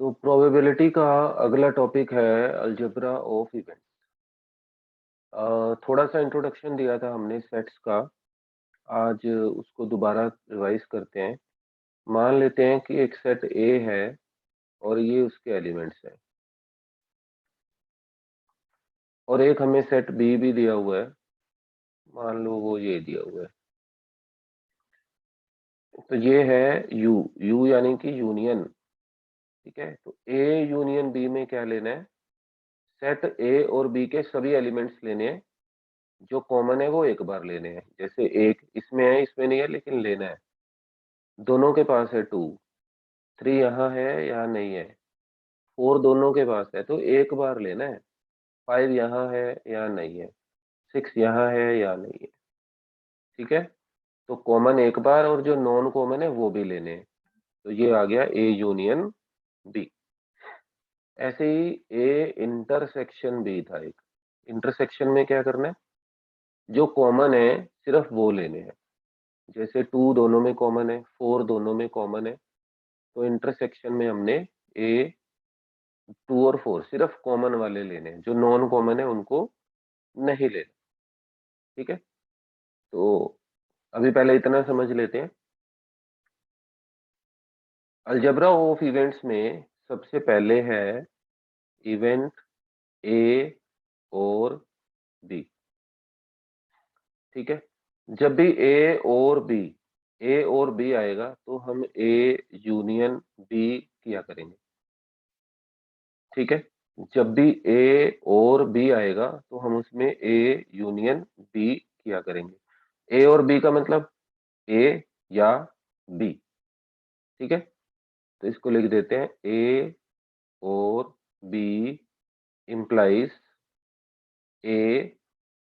तो प्रोबेबिलिटी का अगला टॉपिक है अलजेब्रा ऑफ इवेंट। थोड़ा सा इंट्रोडक्शन दिया था हमने सेट्स का। आज उसको दोबारा रिवाइज करते हैं। मान लेते हैं कि एक सेट ए है और ये उसके एलिमेंट्स हैं, और एक हमें सेट बी भी दिया हुआ है। मान लो वो ये दिया हुआ है। तो ये है यू। यू यानी कि यूनियन। ठीक है, तो ए यूनियन बी में क्या लेना है? सेट ए और बी के सभी एलिमेंट्स लेने हैं। जो कॉमन है वो एक बार लेने हैं। जैसे एक इसमें है, इसमें नहीं है, लेकिन लेना है। दोनों के पास है 2। 3 यहाँ है, यहाँ नहीं है। 4 दोनों के पास है, तो एक बार लेना है। 5 यहाँ है, यहाँ नहीं है। 6 यहाँ है, यहाँ नहीं है। ठीक है, तो कॉमन एक बार और जो नॉन कॉमन है वो भी लेने हैं। तो ये आ गया ए यूनियन बी। ऐसे ही ए इंटरसेक्शन बी था एक। इंटरसेक्शन में क्या करना है? जो कॉमन है सिर्फ वो लेने हैं। जैसे 2 दोनों में कॉमन है, 4 दोनों में कॉमन है। तो इंटरसेक्शन में हमने ए 2 और 4 सिर्फ कॉमन वाले लेने हैं। जो नॉन कॉमन है उनको नहीं लेना। ठीक है, तो अभी पहले इतना समझ लेते हैं। अलजेब्रा ऑफ इवेंट्स में सबसे पहले है इवेंट ए और बी। ठीक है, जब भी ए और बी आएगा तो हम ए यूनियन बी किया करेंगे। ठीक है, जब भी ए और बी आएगा तो हम उसमें ए यूनियन बी किया करेंगे। ए और बी का मतलब ए या बी। ठीक है, तो इसको लिख देते हैं ए और बी इंप्लाइज ए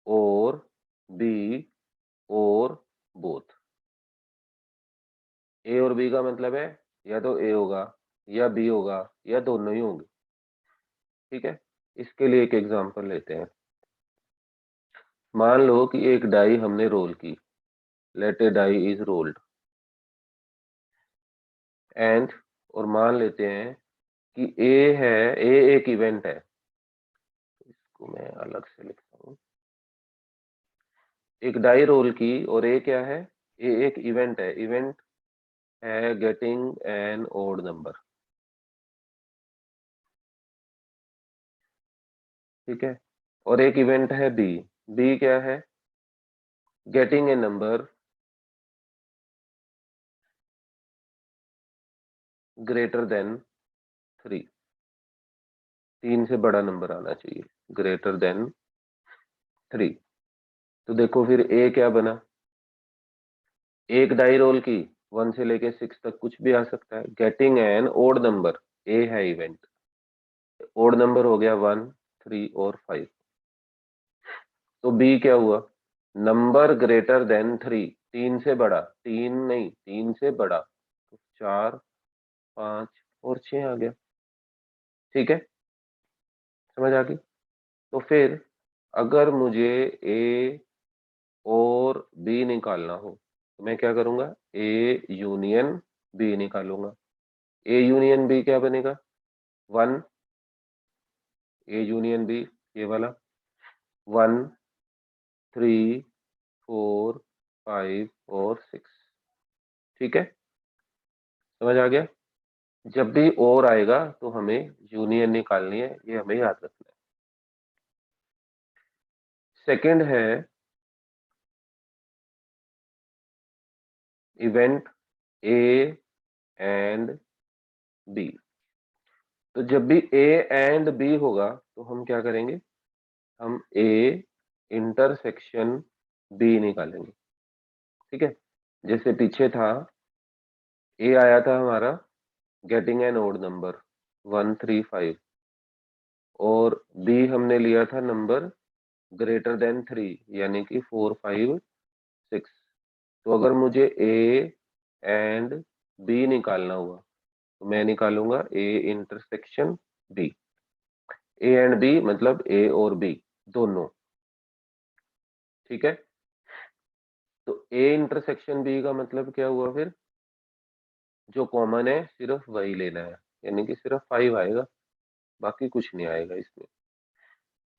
और बी और बोथ। ए और बी का मतलब है या तो ए होगा या बी होगा या दोनों ही होंगे। ठीक है, इसके लिए एक एग्जांपल लेते हैं। मान लो कि एक डाई हमने रोल की। Let a die is rolled and, और मान लेते हैं कि ए एक इवेंट है। इसको मैं अलग से लिखता हूँ। एक डाई रोल की और ए क्या है? ए एक इवेंट है। इवेंट है गेटिंग एन ओड नंबर। ठीक है, और एक इवेंट है बी। बी क्या है? Getting a number greater than 3। 3 से बड़ा नंबर आना चाहिए, ग्रेटर देन 3। तो देखो फिर ए क्या बना? एक डाई रोल की, 1 से लेके 6 तक कुछ भी आ सकता है। गेटिंग एन ओड नंबर, ए है इवेंट। ओड नंबर हो गया 1, 3 और 5। तो बी क्या हुआ? Number greater than 3। 3 से बड़ा, 3 नहीं, 3 से बड़ा। तो 4, 5 और 6 आ गया। ठीक है, समझ आ गई? तो फिर अगर मुझे ए और बी निकालना हो तो मैं क्या करूंगा? ए यूनियन बी निकालूंगा। ए यूनियन बी क्या बनेगा? 1। ए यूनियन बी ये वाला 1, 3, 4, 5 और 6। ठीक है, समझ आ गया? जब भी और आएगा तो हमें यूनियन निकालनी है, ये हमें याद रखना है। सेकंड है इवेंट ए एंड बी। तो जब भी ए एंड बी होगा तो हम क्या करेंगे? हम ए इंटरसेक्शन बी निकालेंगे। ठीक है, जैसे पीछे था, ए आया था हमारा गेटिंग एन ओड नंबर 1, 3, 5, और बी हमने लिया था नंबर ग्रेटर देन 3 यानी कि 4, 5, 6। तो अगर मुझे ए एंड बी निकालना हुआ तो मैं निकालूंगा A intersection B. A and B मतलब ए और बी दोनों। ठीक है, तो ए इंटरसेक्शन बी का मतलब क्या हुआ? फिर जो कॉमन है सिर्फ वही लेना है। यानी कि सिर्फ 5 आएगा, बाकी कुछ नहीं आएगा इसमें।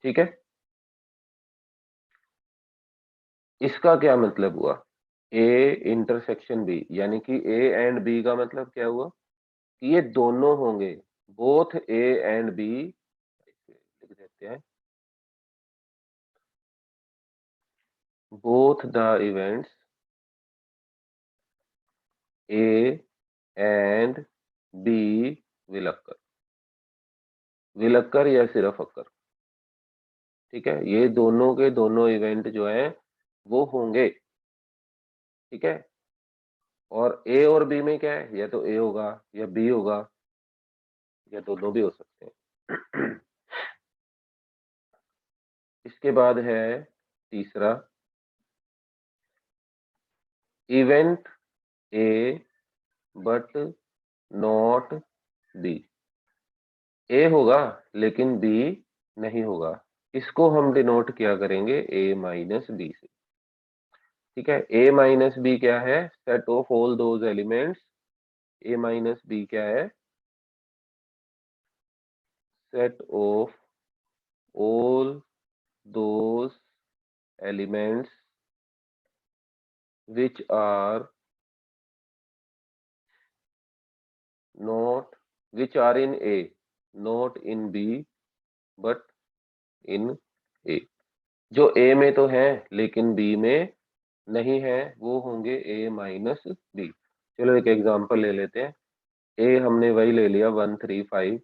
ठीक है, इसका क्या मतलब हुआ, ए इंटरसेक्शन बी, यानी कि ए एंड बी का मतलब क्या हुआ कि ये दोनों होंगे, बोथ ए एंड बी। लिख देते हैं, both the events A and B will occur, will occur या सिर्फ occur। ठीक है, ये दोनों के दोनों इवेंट जो है वो होंगे। ठीक है, और ए और बी में क्या है, या तो ए होगा या बी होगा या दोनों भी हो सकते हैं। इसके बाद है तीसरा, event A but not B. A होगा लेकिन बी नहीं होगा, इसको हम डिनोट किया करेंगे ए माइनस बी से। ठीक है, ए माइनस बी क्या है, set of all those elements. A minus B क्या है, set of all those elements which are not, which are in A, not in B but in A। जो A में तो है लेकिन B में नहीं है, वो होंगे A माइनस बी। चलो एक एग्जांपल ले लेते हैं। A हमने वही ले लिया 1 3 5,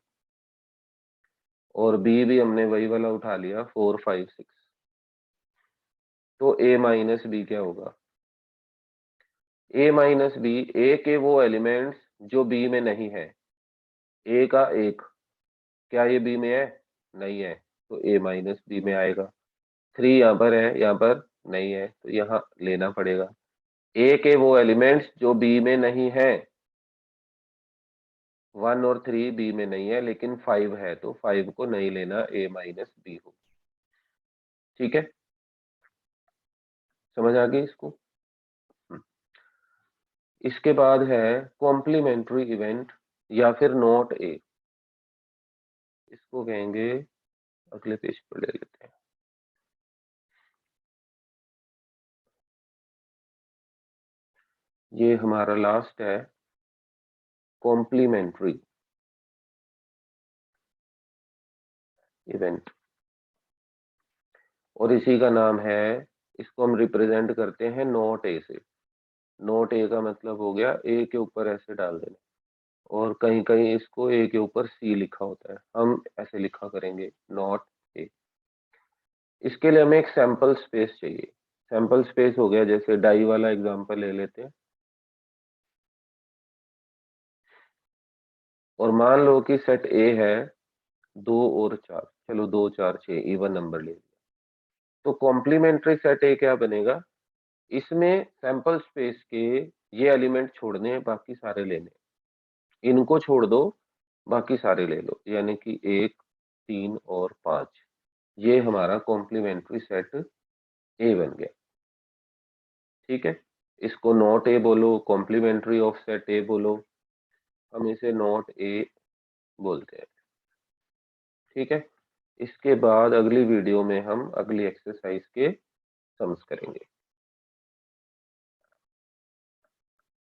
और B भी हमने वही वाला उठा लिया 4 5 6। तो A माइनस बी क्या होगा, A माइनस बी, ए के वो एलिमेंट्स जो B में नहीं है। A का एक, क्या ये B में है, नहीं है, तो A माइनस बी में आएगा। 3 यहाँ पर है, यहाँ पर नहीं है, तो यहाँ लेना पड़ेगा। A के वो एलिमेंट्स जो B में नहीं है, 1 और 3 बी में नहीं है लेकिन 5 है, तो 5 को नहीं लेना, A माइनस बी हो। ठीक है, समझ आ गई इसको। इसके बाद है कॉम्प्लीमेंट्री इवेंट या फिर नॉट ए, इसको कहेंगे, अगले पेज पर ले लेते हैं। ये हमारा लास्ट है, कॉम्प्लीमेंट्री इवेंट, और इसी का नाम है, इसको हम रिप्रेजेंट करते हैं नॉट ए से। नॉट ए का मतलब हो गया ए के ऊपर ऐसे डाल देना, और कहीं कहीं इसको ए के ऊपर सी लिखा होता है, हम ऐसे लिखा करेंगे नॉट ए। इसके लिए हमें एक सैंपल स्पेस चाहिए। सैंपल स्पेस हो गया, जैसे डाई वाला एग्जांपल ले लेते हैं, और मान लो कि सेट ए है 2 और 4, चलो 2 4 6 इवन नंबर ले लिया, तो कॉम्प्लीमेंट्री सेट ए क्या बनेगा, इसमें सैंपल स्पेस के ये एलिमेंट छोड़ने हैं, बाकी सारे लेने हैं। इनको छोड़ दो, बाकी सारे ले लो, यानी कि 1 3 और 5, ये हमारा कॉम्प्लीमेंट्री सेट ए बन गया। ठीक है, इसको नॉट ए बोलो, कॉम्प्लीमेंट्री ऑफ सेट ए बोलो, हम इसे नॉट ए बोलते हैं। ठीक है, इसके बाद अगली वीडियो में हम अगली एक्सरसाइज के सम्स करेंगे।